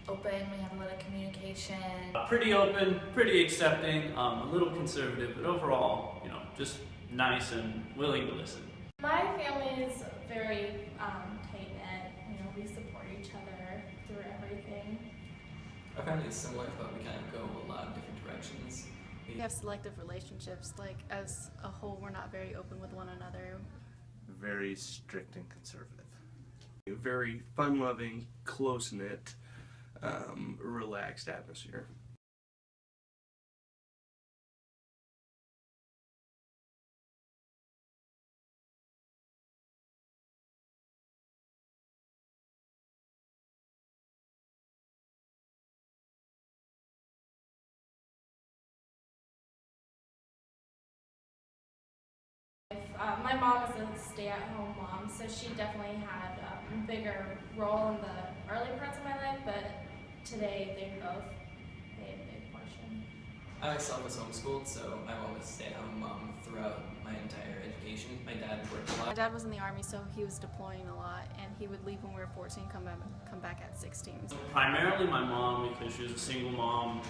open, we have a lot of communication. Pretty open, pretty accepting, a little conservative, but overall, just nice and willing to listen. My family is very tight-knit. We support each other through everything. Our family is similar, but we kind of go a lot of different directions. We have selective relationships. Like, as a whole, we're not very open with one another. Very strict and conservative. Very fun-loving, close-knit, relaxed atmosphere. My mom is a stay-at-home mom, so she definitely had a bigger role in the early parts of my life, but today they both played a big portion. I myself was homeschooled, so my mom was a stay-at-home mom throughout my entire education. My dad worked a lot. My dad was in the Army, so he was deploying a lot, and he would leave when we were 14, come back at 16. Primarily my mom, because she was a single mom.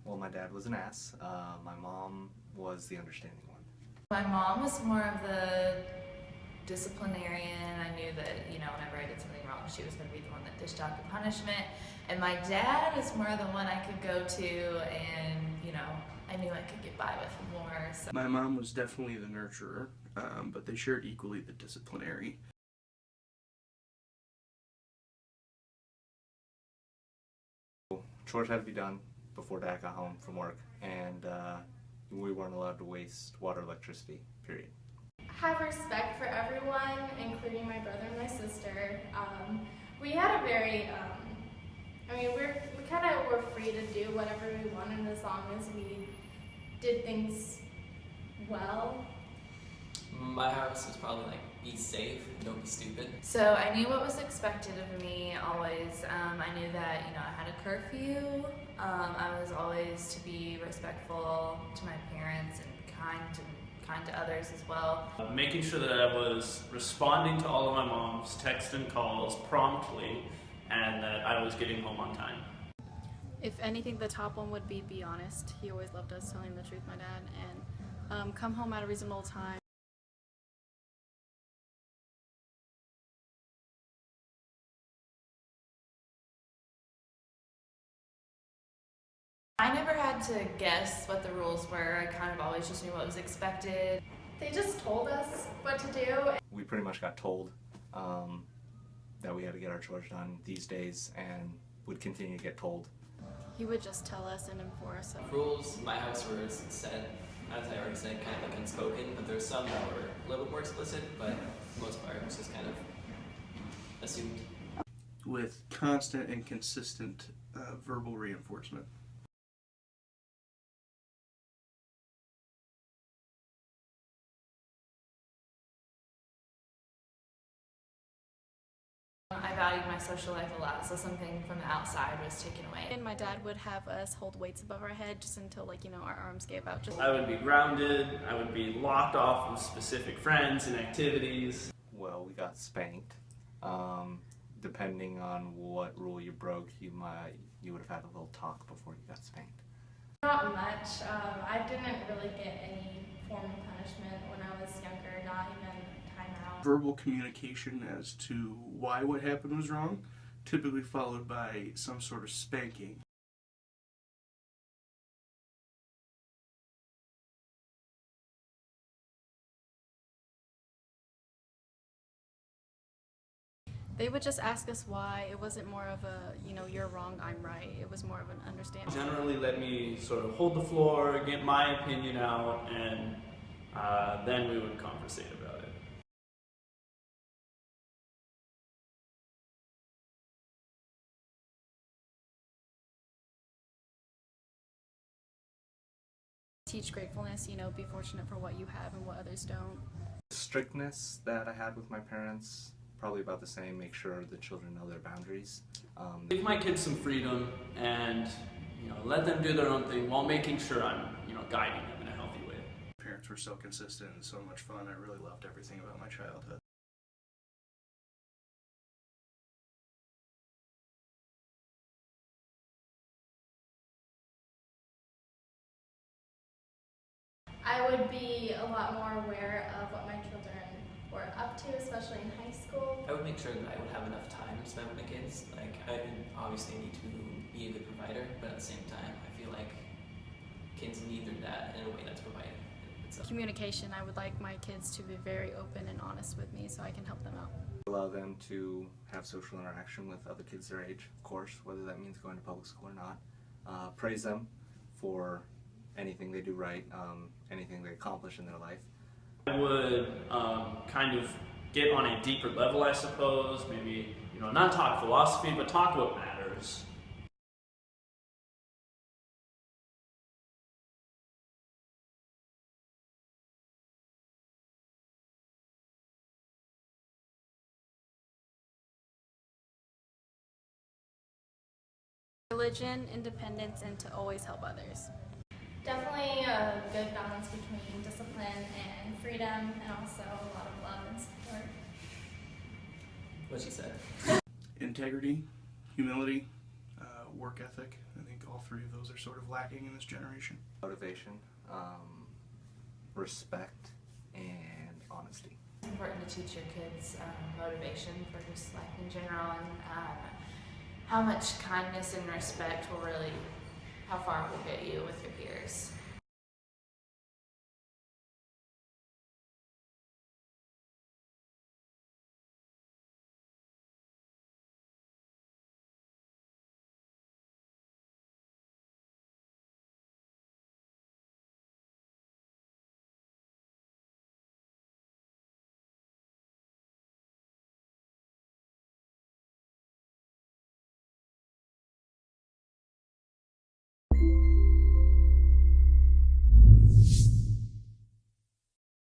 Well, my dad was an ass. My mom was the understanding one. My mom was more of the disciplinarian. I knew that, whenever I did something wrong, she was going to be the one that dished out the punishment. And my dad is more the one I could go to and, I knew I could get by with more. So. My mom was definitely the nurturer, but they shared equally the disciplinary. Chores had to be done before Dad got home from work, and we weren't allowed to waste water or electricity, period. Have respect for everyone, including my brother and my sister. We had a very, we kind of were free to do whatever we wanted as long as we did things well. My house was probably like, be safe, don't be stupid. So I knew what was expected of me always. I knew that, I had a curfew. I was always to be respectful to my parents and kind to others as well. Making sure that I was responding to all of my mom's texts and calls promptly, and that I was getting home on time. If anything, the top one would be honest. He always loved us telling the truth, my dad, and come home at a reasonable time. I never had to guess what the rules were. I kind of always just knew what was expected. They just told us what to do. We pretty much got told that we had to get our chores done these days, and would continue to get told. He would just tell us and enforce us. Rules in my house were set, as I already said, kind of like unspoken, but there's some that were a little bit more explicit, but for the most part it was just kind of assumed. With constant and consistent verbal reinforcement. I valued my social life a lot, so something from the outside was taken away. And my dad would have us hold weights above our head just until, our arms gave out. I would be grounded, I would be locked off with specific friends and activities. Well, we got spanked. Depending on what rule you broke, you would have had a little talk before you got spanked. Not much. I didn't really get any form of punishment when I was younger, not even timeout. Verbal communication as to why what happened was wrong, typically followed by some sort of spanking. They would just ask us why. It wasn't more of a, you're wrong, I'm right. It was more of an understanding. Generally let me sort of hold the floor, get my opinion out, and then we would conversate about it. Teach gratefulness, be fortunate for what you have and what others don't. Strictness that I had with my parents, probably about the same. Make sure the children know their boundaries. Give my kids some freedom and let them do their own thing while making sure I'm guiding them in a healthy way. Parents were so consistent and so much fun. I really loved everything about my childhood. I would be a lot more aware of what my children were up to, especially in high school. I would make sure that I would have enough time to spend with my kids. Like, I obviously need to be a good provider, but at the same time, I feel like kids need their dad in a way that's provided. Communication. I would like my kids to be very open and honest with me so I can help them out. Allow them to have social interaction with other kids their age, of course, whether that means going to public school or not. Praise them for anything they do right, anything they accomplish in their life. I would kind of get on a deeper level, I suppose. Maybe, not talk philosophy, but talk what matters. Religion, independence, and to always help others. Definitely a good balance between discipline and freedom, and also a lot of love and support. What she said. Integrity, humility, work ethic. I think all three of those are sort of lacking in this generation. Motivation, respect, and honesty. It's important to teach your kids motivation for just life in general, and how much kindness and respect will really, how far it will get you with your peers.